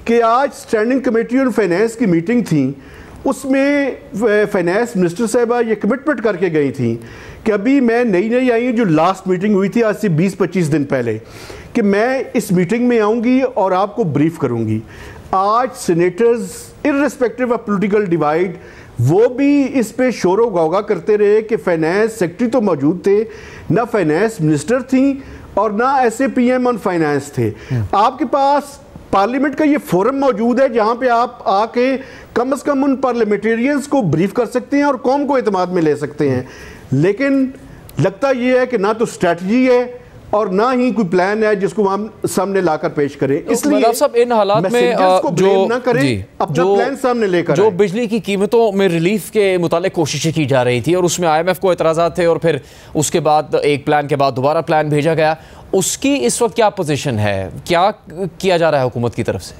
कि आज स्टैंडिंग कमेटी ऑन फाइनेंस की मीटिंग थी, उसमें फाइनेंस मिनिस्टर साहिबा ये कमिटमेंट करके गई थी कि अभी मैं नई आई हूँ, जो लास्ट मीटिंग हुई थी आज से 20-25 दिन पहले, कि मैं इस मीटिंग में आऊँगी और आपको ब्रीफ करूँगी। आज senators irrespective of political divide वो भी इस पे शोरो गौगा करते रहे कि फाइनेंस सेक्रेटरी तो मौजूद थे, ना फाइनेंस मिनिस्टर थी और ना SAPM ऑन फाइनेंस थे। आपके पास पार्लियामेंट का ये फोरम मौजूद है जहां पे आप आके कम से कम उन पार्लियामेंटेरियंस को ब्रीफ कर सकते हैं और कौम को एतमाद में ले सकते हैं, लेकिन लगता ये है कि ना तो स्ट्रैटेजी है और ना ही कोई प्लान है जिसको हम सामने लाकर पेश करें। इसलिए सब इन हालात में जो ना करें, अपना प्लान सामने लेकर जो बिजली की कीमतों में रिलीफ के मुतालिक कोशिशें की जा रही थी और उसमें IMF को एतराज़ात थे और फिर उसके बाद एक प्लान के बाद दोबारा प्लान भेजा गया, उसकी इस वक्त क्या पोजीशन है, क्या किया जा रहा है हुकूमत की तरफ से?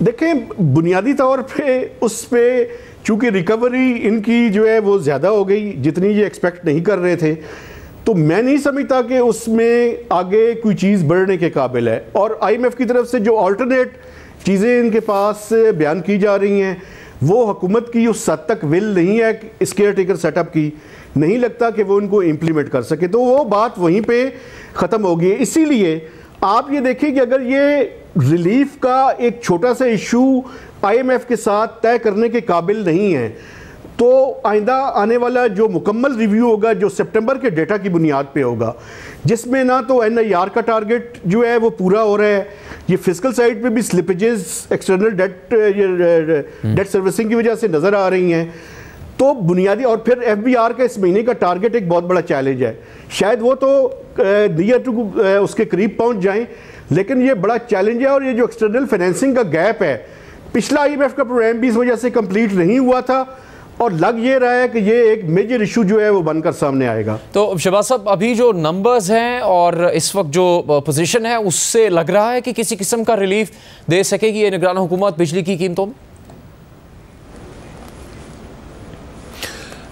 देखें, बुनियादी तौर पे उस पे चूँकि रिकवरी इनकी जो है वो ज़्यादा हो गई जितनी ये एक्सपेक्ट नहीं कर रहे थे, तो मैं नहीं समझता कि उसमें आगे कोई चीज़ बढ़ने के काबिल है। और IMF की तरफ से जो अल्टरनेट चीज़ें इनके पास बयान की जा रही हैं वो हुकूमत की उस हद तक विल नहीं है इस केयर टेकर सेटअप की, नहीं लगता कि वो उनको इम्प्लीमेंट कर सके, तो वो बात वहीं पे ख़त्म होगी। इसीलिए आप ये देखिए कि अगर ये रिलीफ का एक छोटा सा इशू IMF के साथ तय करने के काबिल नहीं है तो आइंदा आने वाला जो मुकम्मल रिव्यू होगा जो सितंबर के डेटा की बुनियाद पे होगा, जिसमें ना तो NIR का टारगेट जो है वो पूरा हो रहा है, ये फिजिकल साइड पे भी स्लिपेजेस एक्सटर्नल डेट सर्विसिंग की वजह से नज़र आ रही हैं। तो बुनियादी और फिर FBR का इस महीने का टारगेट एक बहुत बड़ा चैलेंज है, शायद वो तो नियर टू उसके करीब पहुंच जाएं, लेकिन ये बड़ा चैलेंज है। और ये जो एक्सटर्नल फाइनेंसिंग का गैप है, पिछला IMF का प्रोग्राम भी इस वजह से कंप्लीट नहीं हुआ था और लग ये रहा है कि ये एक मेजर इशू जो है वो बनकर सामने आएगा। तो शहबाज साहब, अभी जो नंबर्स हैं और इस वक्त जो पोजीशन है उससे लग रहा है कि किसी किस्म का रिलीफ दे सकेगी ये निगरान हुकूमत बिजली की कीमतों में?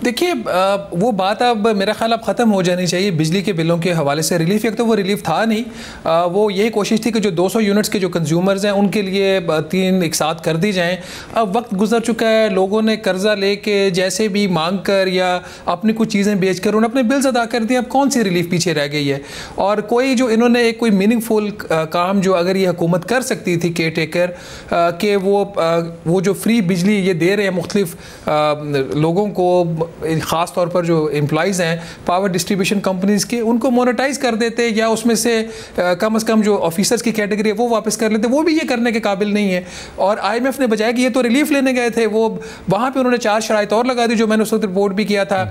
देखिए, वो बात अब मेरा ख्याल अब ख़त्म हो जानी चाहिए बिजली के बिलों के हवाले से। रिलीफ, एक तो वो रिलीफ था नहीं, वो यही कोशिश थी कि जो 200 यूनिट्स के जो कंज्यूमर्स हैं उनके लिए 3 एक साथ कर दी जाएं। अब वक्त गुजर चुका है, लोगों ने कर्जा लेके जैसे भी मांग कर या अपनी कुछ चीज़ें बेच कर उन्होंने अपने बिल्स अदा कर दिए। अब कौन सी रिलीफ पीछे रह गई है? और कोई जो इन्होंने एक कोई मीनिंगफुल काम जो अगर ये हुकूमत कर सकती थी केयर टेकर के, वो जो फ्री बिजली ये दे रहे हैं मुख्तलिफ लोगों को, ख़ास तौर पर जो एम्प्लॉइज़ हैं पावर डिस्ट्रीब्यूशन कंपनीज़ के, उनको मोनेटाइज कर देते या उसमें से कम से कम जो ऑफिसर्स की कैटेगरी है वो वापस कर लेते। वो भी ये करने के काबिल नहीं है। और IMF ने बजाय कि ये तो रिलीफ लेने गए थे, वो वहाँ पे उन्होंने 4 शराइत और लगा दी जो मैंने उस वक्त रिपोर्ट भी किया था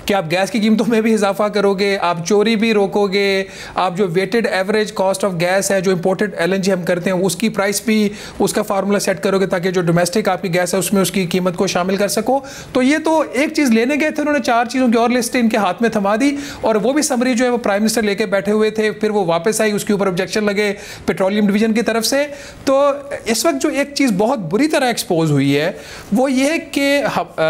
कि आप गैस की कीमतों में भी इजाफा करोगे, आप चोरी भी रोकोगे, आप जो weighted average cost of gas है जो इंपोर्टेड LNG हम करते हैं उसकी प्राइस भी उसका फार्मूला सेट करोगे ताकि जो डोमेस्टिक आपकी गैस है उसमें उसकी कीमत को शामिल कर सको। तो ये तो एक चीज़ लेने गए थे, उन्होंने 4 चीज़ों की और लिस्ट इनके हाथ में थमा दी और वो भी समरी जो है वो प्राइम मिनिस्टर लेके बैठे हुए थे। फिर वो वापस आई, उसके ऊपर ऑब्जेक्शन लगे पेट्रोलियम डिवीजन की तरफ से। तो इस वक्त जो एक चीज़ बहुत बुरी तरह एक्सपोज हुई है वो ये कि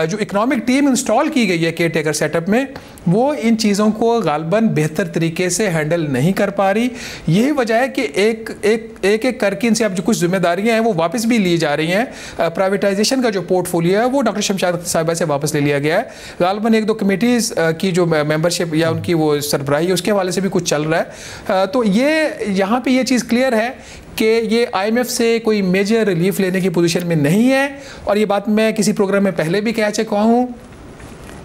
जो इकनॉमिक टीम इंस्टॉल की गई है केयर टेकर सेटअप में, वो इन चीज़ों को गालबन बेहतर तरीके से हैंडल नहीं कर पा रही। यही वजह है कि एक करके इनसे अब जो कुछ जिम्मेदारियां हैं वो वापस भी ली जा रही हैं। प्राइवेटाइजेशन का जो पोर्टफोलियो है वो डॉक्टर शमशाद साहिबा से वापस ले लिया गया है। गालबन 1-2 कमेटीज़ की जो मेंबरशिप या उनकी वो सरबराही है उसके हवाले से भी कुछ चल रहा है। तो ये यहाँ पे ये चीज़ क्लियर है कि ये IMF से कोई मेजर रिलीफ लेने की पोजीशन में नहीं है। और ये बात मैं किसी प्रोग्राम में पहले भी कह चुका हूँ।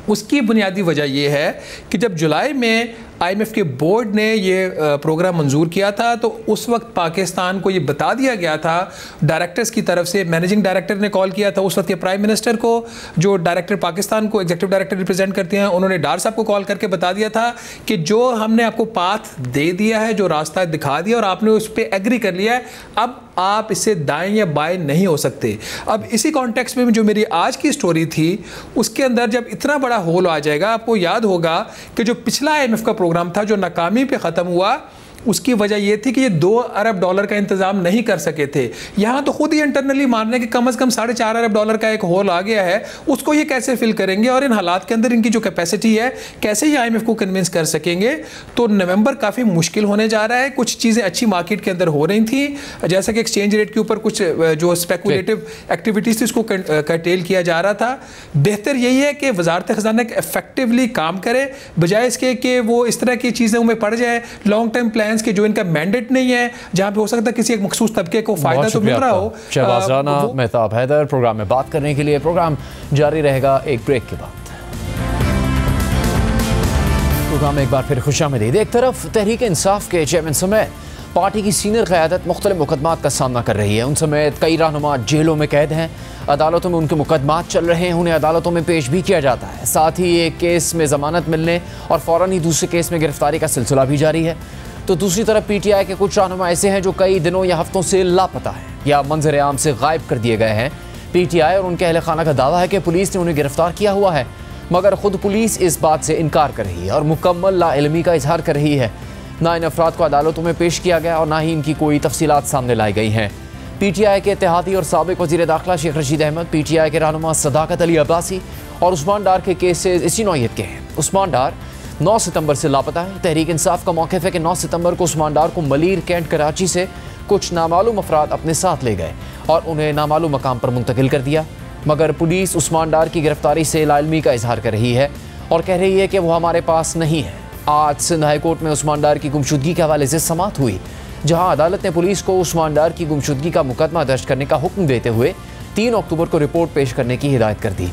उसकी बुनियादी वजह यह है कि जब जुलाई में IMF के बोर्ड ने ये प्रोग्राम मंजूर किया था तो उस वक्त पाकिस्तान को ये बता दिया गया था डायरेक्टर्स की तरफ से, मैनेजिंग डायरेक्टर ने कॉल किया था उस वक्त के प्राइम मिनिस्टर को, जो डायरेक्टर पाकिस्तान को एग्जीक्यूटिव डायरेक्टर रिप्रेजेंट करते हैं, उन्होंने डार साहब को कॉल करके बता दिया था कि जो हमने आपको पाथ दे दिया है, जो रास्ता दिखा दिया और आपने उस पर एग्री कर लिया है, अब आप इससे दाएं या बाएं नहीं हो सकते। अब इसी कॉन्टेक्स्ट में जो मेरी आज की स्टोरी थी उसके अंदर जब इतना बड़ा होल आ जाएगा, आपको याद होगा कि जो पिछला IMF का प्रोग्राम था जो नाकामी पे ख़त्म हुआ, उसकी वजह यह थी कि ये $2 अरब का इंतजाम नहीं कर सके थे। यहाँ तो खुद ही इंटरनली मान रहे कि कम से कम $4.5 अरब का एक होल आ गया है, उसको ये कैसे फिल करेंगे और इन हालात के अंदर इनकी जो कैपेसिटी है कैसे ये IMF को कन्विंस कर सकेंगे। तो नवंबर काफ़ी मुश्किल होने जा रहा है। कुछ चीज़ें अच्छी मार्केट के अंदर हो रही थी, जैसा कि एक्सचेंज रेट के ऊपर कुछ जो स्पेकुलेटिव एक्टिविटीज़ थी उसको कर्टेल किया जा रहा था। बेहतर यही है कि वजारत ख़जाना इफेक्टिवली काम करे बजाय इसके कि वो इस तरह की चीज़ों में पड़ जाए, लॉन्ग टर्म प्लान के जो इनका मैंडेट नहीं है, जहां पे हो सकता है किसी एक मखसूस तबके को फायदा तो मिल रहा हो। शहबाज राना, मेहताब हैदर प्रोग्राम में बात करने के लिए। प्रोग्राम जारी रहेगा एक ब्रेक के बाद। प्रोग्राम में एक बार फिर खुशामदीद। एक तरफ तहरीक इंसाफ के चेयरमैन समेत पार्टी की सीनियर क़यादत मुख्तलिफ मुकदमात का सामना कर रही है। उन समेत कई रहनुमा जेलों में कैद हैं, अदालतों में उनके मुकदमात चल रहे हैं, उन्हें अदालतों में पेश भी किया जाता है। साथ ही एक केस में ज़मानत मिलने और फ़ौरन ही दूसरे केस में गिरफ्तारी का सिलसिला भी जारी है। तो दूसरी तरफ PTI के कुछ रहनुमा ऐसे हैं जो कई दिनों या हफ्तों से लापता हैं या मंजर आम से गायब कर दिए गए हैं। PTI और उनके अहल खाना का दावा है कि पुलिस ने उन्हें गिरफ्तार किया हुआ है, मगर खुद पुलिस इस बात से इनकार कर रही है और मुकम्मल लाइल्मी का इजहार कर रही है। ना इन अफराद को अदालतों में पेश किया गया और ना ही इनकी कोई तफसीलात सामने लाई गई हैं। PTI के इत्तेहादी और साबिक वज़ीर दाखिला शेख रशीद अहमद, PTI के रहनुमा सदाकत अली अब्बासी और उस्मान डार के केसेस इसी नौइयत के हैं। उस्मान डार 9 सितंबर से लापता है। तहरीक इंसाफ का मौक़िफ़ है कि 9 सितंबर को उस्मान डार को मलीर कैंट कराची से कुछ नामालूम अफराद अपने साथ ले गए और उन्हें नामालूम मकाम पर मुंतकिल कर दिया, मगर पुलिस उस्मान डार की गिरफ्तारी से लाइल्मी का इजहार कर रही है और कह रही है कि वो हमारे पास नहीं है। आज सिंध हाई कोर्ट में उस्मान डार की गुमशुदगी के हवाले से समाअत हुई, जहां अदालत ने पुलिस को उस्मान डार की गुमशुदगी का मुकदमा दर्ज करने का हुक्म देते हुए 3 अक्टूबर को रिपोर्ट पेश करने की हिदायत कर दी।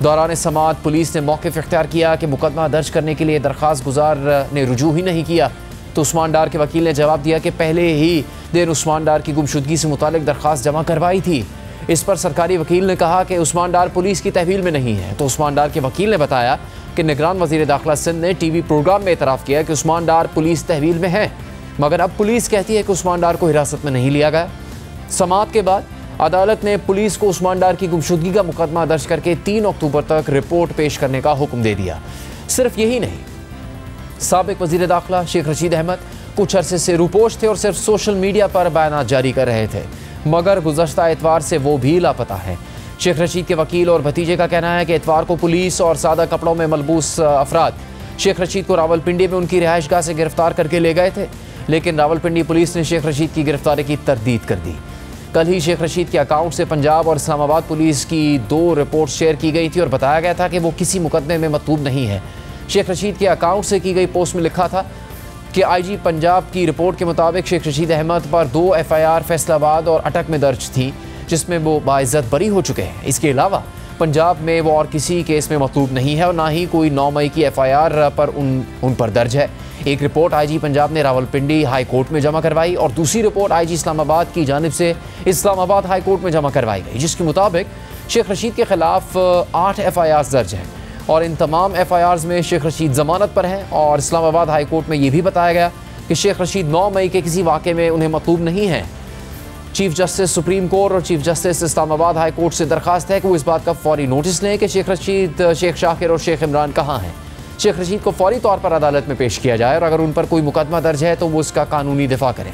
दौरान समाअत पुलिस ने मौक़िफ़ इख्तियार किया कि मुकदमा दर्ज करने के लिए दरख्वास्त गुजार ने रुजू ही नहीं किया, तो उस्मान डार के वकील ने जवाब दिया कि पहले ही दिन उस्मान डार की गुमशुदगी से मुतालिक दरख्वास्त जमा करवाई थी। इस पर सरकारी वकील ने कहा कि उस्मान डार पुलिस की तहवील में नहीं है, तो उस्मान डार के वकील ने बताया कि निगरान वज़ीर दाखिला सिंध ने टीवी प्रोग्राम में एतराफ़ किया कि उस्मान डार पुलिस तहवील में है, मगर अब पुलिस कहती है कि उस्मान डार को हिरासत में नहीं लिया गया। समाअत के बाद अदालत ने पुलिस को उस्मान डार की गुमशुदगी का मुकदमा दर्ज करके 3 अक्टूबर तक रिपोर्ट पेश करने का हुक्म दे दिया। सिर्फ यही नहीं, साबिक वज़ीर दाखिला शेख रशीद अहमद कुछ अरसे से रूपोश थे और सिर्फ सोशल मीडिया पर बयानात जारी कर रहे थे, मगर गुज़श्ता एतवार से वो भी लापता हैं। शेख रशीद के वकील और भतीजे का कहना है कि एतवार को पुलिस और सादा कपड़ों में मलबूस अफराद शेख रशीद को रावलपिंडी में उनकी रिहाइशगाह से गिरफ्तार करके ले गए थे, लेकिन रावलपिंडी पुलिस ने शेख रशीद की गिरफ्तारी की तरदीद कर दी। कल ही शेख रशीद के अकाउंट से पंजाब और इस्लामाबाद पुलिस की 2 रिपोर्ट शेयर की गई थी और बताया गया था कि वो किसी मुकदमे में मतलूब नहीं है। शेख रशीद के अकाउंट से की गई पोस्ट में लिखा था कि IG पंजाब की रिपोर्ट के मुताबिक शेख रशीद अहमद पर 2 FIR फैसलाबाद और अटक में दर्ज थी, जिसमें वो बाइज्जत बरी हो चुके हैं। इसके अलावा पंजाब में वो और किसी केस में मतलूब नहीं है और ना ही कोई 9 मई की FIR पर उन पर दर्ज है। एक रिपोर्ट IG पंजाब ने रावलपिंडी हाई कोर्ट में जमा करवाई और दूसरी रिपोर्ट IG इस्लामाबाद की जानिब से इस्लामाबाद हाई कोर्ट में जमा करवाई गई, जिसके मुताबिक शेख रशीद के खिलाफ 8 FIRs दर्ज हैं और इन तमाम FIRs में शेख रशीद जमानत पर हैं। और इस्लामाबाद हाई कोर्ट में ये भी बताया गया कि शेख रशीद 9 मई के किसी वाक़े में उन्हें मतलूब नहीं है। चीफ जस्टिस सुप्रीम कोर्ट और chief justice Islamabad high court से दरख्वास्त है कि वो इस बात का फौरी नोटिस लें कि शेख रशीद, शेख शाकिर और शेख इमरान कहाँ हैं। शेख रशीद को फौरी तौर पर अदालत में पेश किया जाए और अगर उन पर कोई मुकदमा दर्ज है तो वो उसका कानूनी दिफा करें।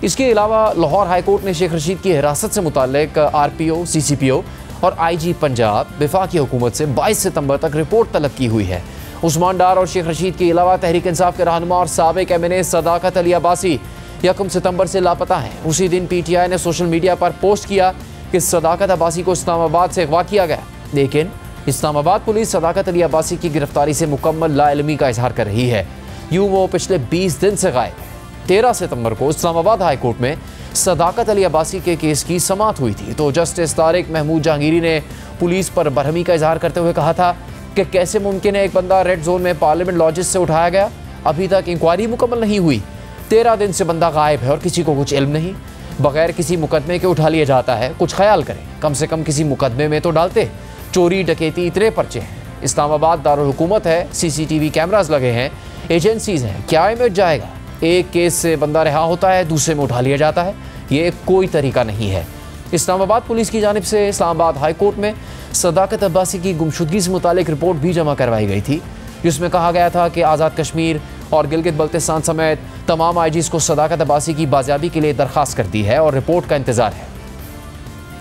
इसके अलावा लाहौर हाई कोर्ट ने शेख रशीद की हिरासत से मुताल्लिक RPO, CCPO और IG पंजाब वफाकी हुकूमत से 22 सितंबर तक रिपोर्ट तलब की हुई है। उस्मान डार और शेख रशीद के अलावा तहरीक इंसाफ के रहनुमा और साबिक MNA सदाकत अली अब्बासी 1 सितंबर से लापता हैं। उसी दिन PTI ने सोशल मीडिया पर पोस्ट किया कि सदाकत अब्बासी को इस्लामाबाद से अगवा किया गया, लेकिन इस्लामाबाद पुलिस सदाकत अली अब्बासी की गिरफ्तारी से मुकम्मल लाइलमी का इजहार कर रही है। यूँ वो पिछले 20 दिन से गायब है। 13 सितंबर को इस्लामाबाद हाई कोर्ट में सदाकत अली अब्बासी के केस की समाअत हुई थी, तो जस्टिस तारिक महमूद जहांगीरी ने पुलिस पर बरहमी का इजहार करते हुए कहा था कि कैसे मुमकिन है एक बंदा रेड जोन में पार्लियामेंट लॉजिस से उठाया गया, अभी तक इंक्वायरी मुकम्मल नहीं हुई, 13 दिन से बंदा गायब है और किसी को कुछ इल्म नहीं, बगैर किसी मुकदमे के उठा लिया जाता है। कुछ ख्याल करें, कम से कम किसी मुकदमे में तो डालते। चोरी डकैती इतने पर्चे हैं, इस्लामाबाद दारुल हुकूमत है, CCTV कैमरास लगे हैं, एजेंसीज हैं, क्या इमेज जाएगा? एक केस से बंदा रिहा होता है, दूसरे में उठा लिया जाता है, ये कोई तरीका नहीं है। इस्लामाबाद पुलिस की जानिब से इस्लामाबाद हाई कोर्ट में सदाकत अब्बासी की गुमशुदगी से मुतालिक रिपोर्ट भी जमा करवाई गई थी, जिसमें कहा गया था कि आज़ाद कश्मीर और गिलगित बल्तिस्तान समेत तमाम IGs को सदाकत अब्बासी की बाजियाबी के लिए दरख्वास्त कर दी है और रिपोर्ट का इंतज़ार है।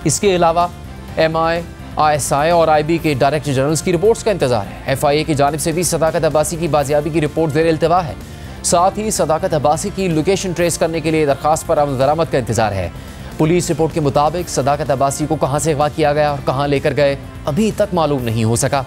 इसके अलावा MI, ISI और IB के डायरेक्टर जनरल्स की रिपोर्ट्स का इंतजार है। FIA की जानिब से भी सदाकत अब्बासी की बाजियाबी की रिपोर्ट ज़ेर इल्तिवा है। साथ ही सदाकत अब्बासी की लोकेशन ट्रेस करने के लिए दरख्वास्त पर अमल दरामद का इंतजार है। पुलिस रिपोर्ट के मुताबिक सदाकत अब्बासी को कहाँ से अगवा किया गया और कहाँ लेकर गए अभी तक मालूम नहीं हो सका।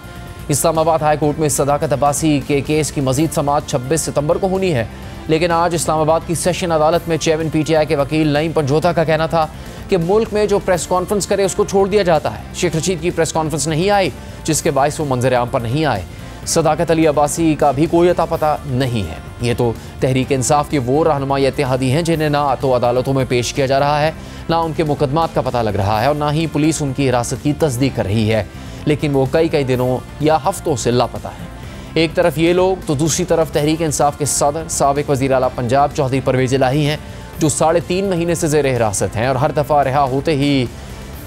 इस्लामाबाद हाई कोर्ट में सदाकत अब्बासी के केस की मजीद समाअत 26 सितंबर को होनी है, लेकिन आज इस्लामाबाद की सेशन अदालत में चेयरमैन PTI के वकील नईम पंजोता का कहना था कि मुल्क में जो प्रेस कॉन्फ्रेंस करे उसको छोड़ दिया जाता है। शेख रशीद की प्रेस कॉन्फ्रेंस नहीं आई, जिसके बायस वो मंजर आम पर नहीं आए। सदाकत अली अब्बासी का भी कोई अता पता नहीं है। ये तो तहरीक इंसाफ के वो रहनुमा इत्तेहादी हैं जिन्हें ना तो अदालतों में पेश किया जा रहा है, ना उनके मुकदमात का पता लग रहा है और ना ही पुलिस उनकी हिरासत की तस्दीक कर रही है, लेकिन वो कई दिनों या हफ्तों से लापता हैं। एक तरफ ये लोग तो दूसरी तरफ तहरीक इंसाफ के सदर साबिक वज़ीर आला पंजाब चौधरी परवेज़ इलाही हैं, जो 3.5 महीने से ज़ेर हिरासत हैं और हर दफ़ा रिहा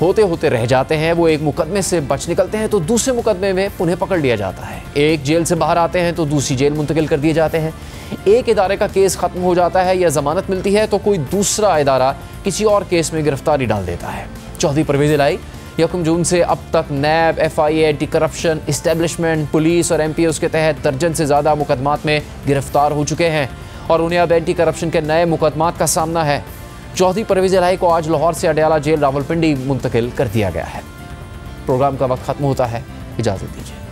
होते रह जाते हैं। वो एक मुकदमे से बच निकलते हैं तो दूसरे मुकदमे में उन्हें पकड़ लिया जाता है। एक जेल से बाहर आते हैं तो दूसरी जेल मुंतकिल कर दिए जाते हैं। एक इदारे का केस ख़त्म हो जाता है या ज़मानत मिलती है तो कोई दूसरा इदारा किसी और केस में गिरफ्तारी डाल देता है। चौधरी परवेज़ इलाही 1 जून से अब तक नैब, FIA, anti corruption, establishment, police और MPOs के तहत दर्जन से ज़्यादा मुकदमात में गिरफ्तार हो चुके हैं और उन्हें अब एंटी करप्शन के नए मुकदमात का सामना है। चौधरी परवेज़ इलाही को आज लाहौर से अडयाला जेल रावलपिंडी मुंतकिल कर दिया गया है। प्रोग्राम का वक्त ख़त्म होता है, इजाज़त दीजिए।